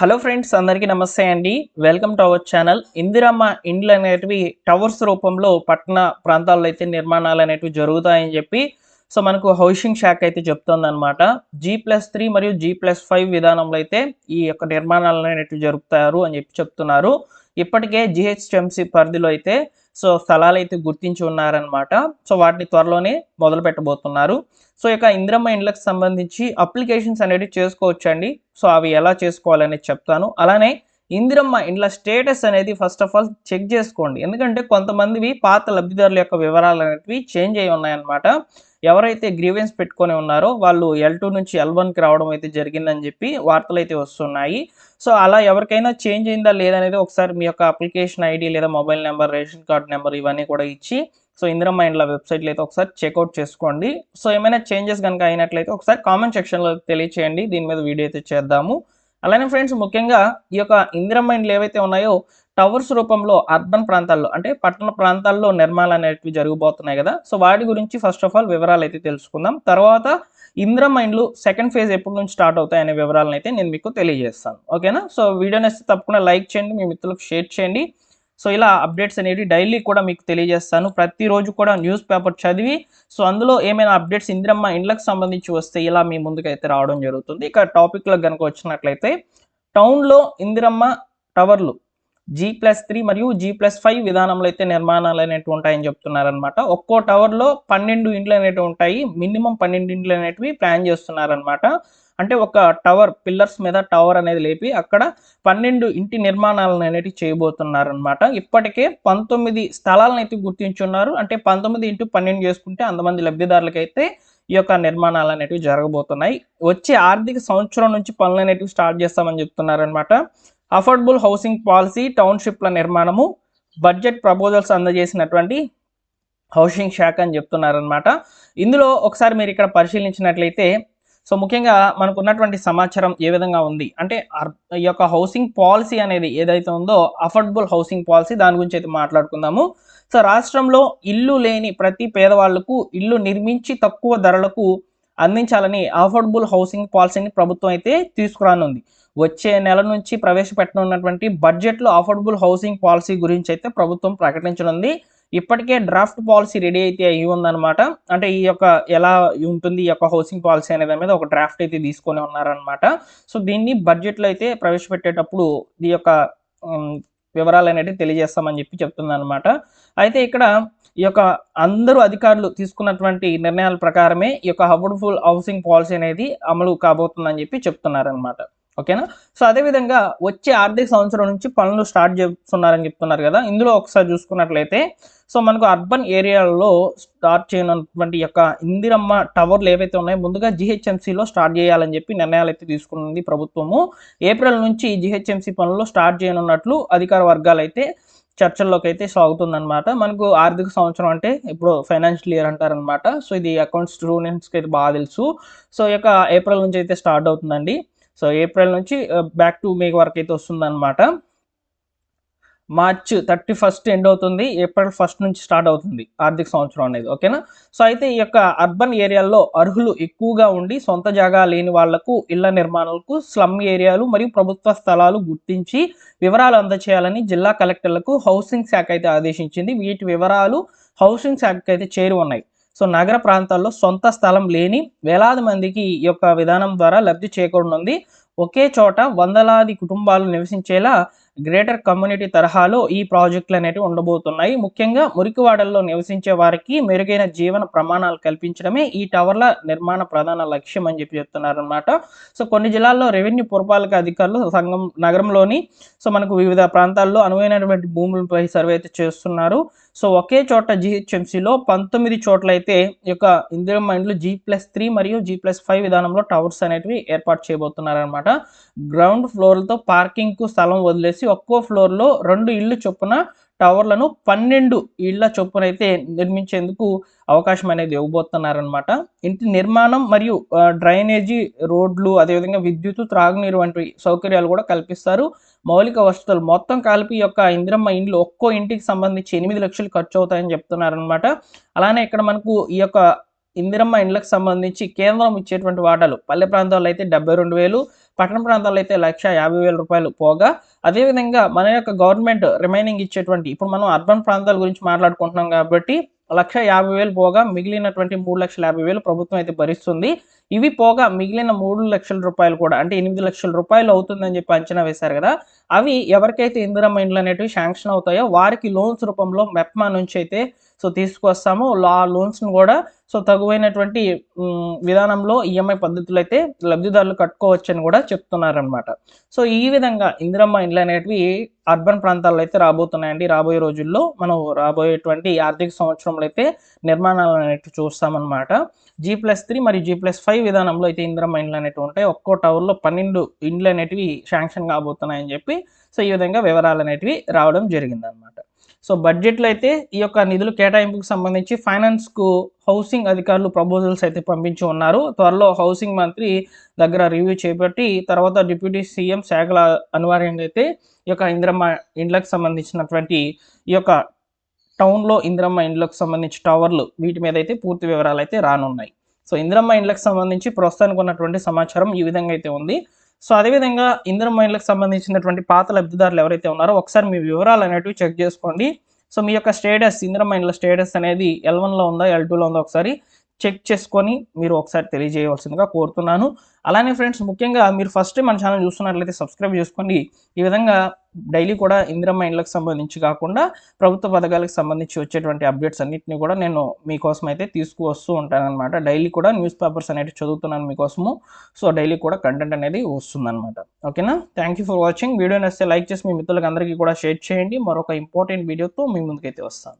Hello friends, అందరికీ నమస్తే అండి. Welcome to our channel. Indiramma ఇండ్లు అనేటివి టవర్స్ రూపంలో పట్టణ ప్రాంతాల్లో అయితే నిర్మాణాలు అనేటివి జరుగుతాయని చెప్పి మనకు హౌసింగ్ శాఖ అయితే చెప్తుందన్నమాట. G+3 మరియు G+5 విధానంలో అయితే ఈ యొక్క నిర్మాణాలు అనేటివి జరుపుతారు అని చెప్తున్నారు. ఇప్పటికే GHMC పరిధిలో అయితే స్థలాలు అయితే గుర్తించి ఉన్నారనమాట. వాటిని త్వరలోనే మొదలు పెట్టబోతున్నారు. ఇక ఇందిరమ్మ ఇండ్లకు సంబంధించి అప్లికేషన్స్ అనేవి చేసుకోవచ్చండి. అవి ఎలా చేసుకోవాలనేది చెప్తాను. అలానే ఇందిరమ్మ ఇండ్ల స్టేటస్ అనేది ఫస్ట్ ఆఫ్ ఆల్ చెక్ చేసుకోండి. ఎందుకంటే కొంతమందివి పాత లబ్ధిదారుల యొక్క వివరాలు అనేటివి చేంజ్ అయి ఉన్నాయన్నమాట. ఎవరైతే గ్రీవెన్స్ పెట్టుకొని ఉన్నారో వాళ్ళు L2 నుంచి L1కి రావడం అయితే జరిగిందని చెప్పి వార్తలు అయితే వస్తున్నాయి. అలా ఎవరికైనా చేంజ్ అయిందా లేదనేది ఒకసారి మీ యొక్క అప్లికేషన్ ఐడి లేదా mobile number, ration card number ఇవన్నీ కూడా ఇచ్చి ఇందిరమ్మ ఇండ్ల వెబ్సైట్లో అయితే ఒకసారి చెక్అవుట్ చేసుకోండి. ఏమైనా చేంజెస్ కనుక అయినట్లయితే ఒకసారి కామెంట్ సెక్షన్లో తెలియచేయండి. దీని మీద వీడియో అయితే చేద్దాము. అలానే ఫ్రెండ్స్, ముఖ్యంగా ఈ యొక్క ఇందిరమ్మ ఇండ్లు ఏవైతే ఉన్నాయో టవర్స్ రూపంలో అర్బన్ ప్రాంతాల్లో అంటే పట్టణ ప్రాంతాల్లో నిర్మాణాలు అనేటివి జరగబోతున్నాయి కదా. వాటి గురించి ఫస్ట్ ఆఫ్ ఆల్ వివరాలు అయితే తెలుసుకుందాం. తర్వాత ఇందిరమ్మ ఇండ్లు సెకండ్ ఫేజ్ ఎప్పటి నుంచి స్టార్ట్ అవుతాయి అనే వివరాలను అయితే నేను మీకు తెలియజేస్తాను. ఓకేనా? వీడియో నచ్చితే తప్పకుండా లైక్ చేయండి, మీ మిత్రులకు షేర్ చేయండి. ఇలా అప్డేట్స్ అనేవి డైలీ కూడా మీకు తెలియజేస్తాను. ప్రతిరోజు కూడా న్యూస్ పేపర్ చదివి అందులో ఏమైనా అప్డేట్స్ ఇందిరమ్మ ఇండ్లకు సంబంధించి వస్తే ఇలా మీ ముందుకైతే రావడం జరుగుతుంది. ఇక టాపిక్లకు కనుక వచ్చినట్లయితే టౌన్లో ఇందిరమ్మ టవర్లు G+3 మరియు G+5 విధానంలో అయితే నిర్మాణాలు అనేటివి ఉంటాయని చెప్తున్నారనమాట. ఒక్కో టవర్లో 12 ఇండ్లు అనేటివి ఉంటాయి. మినిమం 12 ఇండ్లు అనేటివి ప్లాన్ చేస్తున్నారనమాట. అంటే ఒక టవర్ పిల్లర్స్ మీద టవర్ అనేది లేపి అక్కడ 12 ఇంటి నిర్మాణాలను అనేటివి చేయబోతున్నారనమాట. ఇప్పటికే 19 స్థలాలను అయితే గుర్తించున్నారు. అంటే 19x12 చేసుకుంటే అంతమంది లబ్ధిదారులకైతే ఈ యొక్క నిర్మాణాలు అనేటివి జరగబోతున్నాయి. వచ్చే ఆర్థిక సంవత్సరం నుంచి పనులు అనేటివి స్టార్ట్ చేస్తామని చెప్తున్నారనమాట. అఫోర్డబుల్ హౌసింగ్ పాలసీ, టౌన్షిప్ల నిర్మాణము, బడ్జెట్ ప్రపోజల్స్ అందజేసినటువంటి హౌసింగ్ శాఖ అని చెప్తున్నారనమాట. ఇందులో ఒకసారి మీరు ఇక్కడ పరిశీలించినట్లయితే ముఖ్యంగా మనకు ఉన్నటువంటి సమాచారం ఏ విధంగా ఉంది అంటే ఈ యొక్క హౌసింగ్ పాలసీ అనేది ఏదైతే ఉందో అఫోర్డబుల్ హౌసింగ్ పాలసీ, దాని గురించి అయితే మాట్లాడుకుందాము. రాష్ట్రంలో ఇల్లు లేని ప్రతి పేదవాళ్లకు ఇల్లు నిర్మించి తక్కువ ధరలకు అందించాలని అఫోర్డబుల్ హౌసింగ్ పాలసీని ప్రభుత్వం అయితే తీసుకురానుంది. వచ్చే నెల నుంచి ప్రవేశపెట్టనున్నటువంటి బడ్జెట్లో అఫోర్డబుల్ హౌసింగ్ పాలసీ గురించి అయితే ప్రభుత్వం ప్రకటించనుంది. ఇప్పటికే డ్రాఫ్ట్ పాలసీ రెడీ అయితే అయ్యి ఉందన్నమాట. అంటే ఈ యొక్క ఎలా ఉంటుంది ఈ యొక్క హౌసింగ్ పాలసీ అనే దాని మీద ఒక డ్రాఫ్ట్ అయితే తీసుకొని ఉన్నారనమాట. దీన్ని బడ్జెట్లో అయితే ప్రవేశపెట్టేటప్పుడు ఈ యొక్క వివరాలు అనేవి తెలియజేస్తామని చెప్పి చెప్తుందన్నమాట. అయితే ఇక్కడ ఈ యొక్క అందరూ అధికారులు తీసుకున్నటువంటి నిర్ణయాల ప్రకారమే ఈ యొక్క అఫోర్డబుల్ హౌసింగ్ పాలసీ అనేది అమలు కాబోతుందని చెప్పి చెప్తున్నారనమాట. ఓకేనా? అదేవిధంగా వచ్చే ఆర్థిక సంవత్సరం నుంచి పనులు స్టార్ట్ చేస్తున్నారని చెప్తున్నారు కదా. ఇందులో ఒకసారి చూసుకున్నట్లయితే మనకు అర్బన్ ఏరియాలలో స్టార్ట్ చేయనున్నటువంటి యొక్క ఇందిరమ్మ టవర్లు ఏవైతే ఉన్నాయో ముందుగా GHMCలో స్టార్ట్ చేయాలని చెప్పి నిర్ణయాలు అయితే తీసుకున్నది ప్రభుత్వము. ఏప్రిల్ నుంచి GHMC పనులు స్టార్ట్ చేయనున్నట్లు అధికార వర్గాలు అయితే చర్చల్లోకి అయితే సాగుతుందన్నమాట. మనకు ఆర్థిక సంవత్సరం అంటే ఇప్పుడు ఫైనాన్షియల్ ఇయర్ అంటారనమాట. ఇది అకౌంట్స్ స్టూడెంట్స్కి అయితే బాగా తెలుసు. ఈ యొక్క ఏప్రిల్ నుంచి అయితే స్టార్ట్ అవుతుందండి. ఏప్రిల్ నుంచి బ్యాక్ టు మే వరకు అయితే వస్తుందన్నమాట. మార్చ్ 31 ఎండ్ అవుతుంది, ఏప్రిల్ 1 నుంచి స్టార్ట్ అవుతుంది ఆర్థిక సంవత్సరం అనేది. ఓకేనా? అయితే ఈ యొక్క అర్బన్ ఏరియాల్లో అర్హులు ఎక్కువగా ఉండి సొంత జాగా లేని వాళ్లకు ఇళ్ల నిర్మాణాలకు స్లమ్ ఏరియాలు మరియు ప్రభుత్వ స్థలాలు గుర్తించి వివరాలు అందజేయాలని జిల్లా కలెక్టర్లకు హౌసింగ్ శాఖ అయితే ఆదేశించింది. వీటి వివరాలు హౌసింగ్ శాఖకి అయితే చేరి ఉన్నాయి. నగర ప్రాంతాల్లో సొంత స్థలం లేని వేలాది మందికి ఈ యొక్క విధానం ద్వారా లబ్ధి చేకూరనుంది. ఒకే చోట వందలాది కుటుంబాలు నివసించేలా గ్రేటర్ కమ్యూనిటీ తరహాలో ఈ ప్రాజెక్టులు అనేవి ఉండబోతున్నాయి. ముఖ్యంగా మురికివాడల్లో నివసించే వారికి మెరుగైన జీవన ప్రమాణాలు కల్పించడమే ఈ టవర్ల నిర్మాణ ప్రధాన లక్ష్యం అని చెప్పి చెప్తున్నారనమాట. కొన్ని జిల్లాల్లో రెవెన్యూ పురపాలక అధికారులు సంఘం నగరంలోని మనకు వివిధ ప్రాంతాల్లో అనువైనటువంటి భూములపై సర్వే అయితే చేస్తున్నారు. ఒకే చోట GHMCలో 19 చోట్ల అయితే ఈ యొక్క ఇందిరమ్మ ఇండ్లు G+3 మరియు G+5 విధానంలో టవర్స్ అనేటివి ఏర్పాటు చేయబోతున్నారనమాట. గ్రౌండ్ ఫ్లోర్లతో పార్కింగ్కు స్థలం వదిలేసి ఒక్కో ఫ్లోర్లో 2 ఇళ్ళు చొప్పున టవర్లను 12 ఇళ్ల చొప్పున అయితే నిర్మించేందుకు అవకాశం అనేది ఇవ్వబోతున్నారనమాట. ఇంటి నిర్మాణం మరియు డ్రైనేజీ, రోడ్లు, అదేవిధంగా విద్యుత్, త్రాగునీరు వంటి సౌకర్యాలు కూడా కల్పిస్తారు. మౌలిక వసతులు మొత్తం కలిపి యొక్క ఇందిరమ్మ ఇండ్లు ఒక్కో ఇంటికి సంబంధించి 8 లక్షలు ఖర్చు అవుతాయని చెప్తున్నారనమాట. అలానే ఇక్కడ మనకు ఈ యొక్క ఇందిరమ్మ ఇండ్లకు సంబంధించి కేంద్రం ఇచ్చేటువంటి వాటాలు పల్లె ప్రాంతాల్లో అయితే 72,000, పట్టణ ప్రాంతాల్లో అయితే 1,50,000 రూపాయలు పోగా, అదేవిధంగా మన యొక్క గవర్నమెంట్ రిమైనింగ్ ఇచ్చేటువంటి ఇప్పుడు మనం అర్బన్ ప్రాంతాల గురించి మాట్లాడుకుంటున్నాం కాబట్టి 1,50,000 పోగా మిగిలినటువంటి 3,50,000 ప్రభుత్వం అయితే భరిస్తుంది. ఇవి పోగా మిగిలిన 3,00,000 రూపాయలు కూడా అంటే 8,00,000 రూపాయలు అవుతుందని చెప్పి అంచనా వేశారు కదా! అవి ఎవరికైతే ఇందిరమ్మ ఇండ్లు అనేటివి శాంక్షన్ అవుతాయో వారికి లోన్స్ రూపంలో మెప్మా నుంచి అయితే తీసుకొస్తాము. ఆ లోన్స్‌ని కూడా తగువైనటువంటి విధానంలో ఈఎంఐ పద్ధతిలో అయితే లబ్ధిదారులు కట్టుకోవచ్చని కూడా చెప్తున్నారనమాట. ఈ విధంగా ఇందిరమ్మ ఇండ్లు అనేటివి అర్బన్ ప్రాంతాల్లో అయితే రాబోతున్నాయండి. రాబోయే రోజుల్లో మనం రాబోయేటువంటి ఆర్థిక సంవత్సరంలో అయితే నిర్మాణాలు అనేటివి చూస్తామన్నమాట. G+3 మరియు G+5 విధానంలో అయితే ఇందిరమ్మ ఇండ్లు అనేటివి ఉంటాయి. ఒక్కో టవర్‌లో 12 ఇండ్లు అనేటివి శాంక్షన్ కాబోతున్నాయని చెప్పి ఈ విధంగా వివరాలు అనేటివి రావడం జరిగిందనమాట. బడ్జెట్‌లో అయితే ఈ యొక్క నిధుల కేటాయింపుకు సంబంధించి ఫైనాన్స్‌కు హౌసింగ్ అధికారులు ప్రపోజల్స్ అయితే పంపించి ఉన్నారు. త్వరలో హౌసింగ్ మంత్రి దగ్గర రివ్యూ చేపట్టి తర్వాత డిప్యూటీ సీఎం శాఖల అనివార్యంగా అయితే ఈ యొక్క ఇందిరమ్మ ఇండ్లకు సంబంధించినటువంటి ఈ యొక్క టౌన్‌లో ఇందిరమ్మ ఇండ్లకు సంబంధించి టవర్లు వీటి మీద అయితే పూర్తి వివరాలు అయితే రానున్నాయి. ఇందిరమ్మ ఇండ్లకు సంబంధించి ప్రస్తుతానికి ఉన్నటువంటి సమాచారం ఈ విధంగా అయితే ఉంది. అదేవిధంగా ఇందిరమ్మ ఇండ్లకు సంబంధించినటువంటి పాత లబ్ధిదారులు ఎవరైతే ఉన్నారో ఒకసారి మీ వివరాలు అనేటివి చెక్ చేసుకోండి. మీ యొక్క స్టేటస్ ఇందిరమ్మ ఇండ్ల స్టేటస్ అనేది L1లో ఉందా, L2లో ఉందా ఒకసారి చెక్ చేసుకొని మీరు ఒకసారి తెలియజేయవలసిందిగా కోరుతున్నాను. అలానే ఫ్రెండ్స్ ముఖ్యంగా మీరు ఫస్ట్ టైం మన ఛానల్ చూస్తున్నట్లయితే సబ్స్క్రైబ్ చేసుకోండి. ఈ విధంగా డైలీ కూడా ఇందిరమ్మ ఇండ్లకు సంబంధించి కాకుండా ప్రభుత్వ పథకాలకు సంబంధించి వచ్చేటువంటి అప్డేట్స్ అన్నిటిని కూడా నేను మీకోసం అయితే తీసుకువస్తూ ఉంటానన్నమాట. డైలీ కూడా న్యూస్ పేపర్స్ అనేవి చదువుతున్నాను మీకోసము. డైలీ కూడా కంటెంట్ అనేది వస్తుందన్నమాట. ఓకేనా? Thank you for watching. Video నచ్చితే లైక్ చేసి మీ మిత్రులకు అందరికీ కూడా షేర్ చేయండి. మరొక ఇంపార్టెంట్ వీడియోతో మీ ముందుకైతే వస్తాను.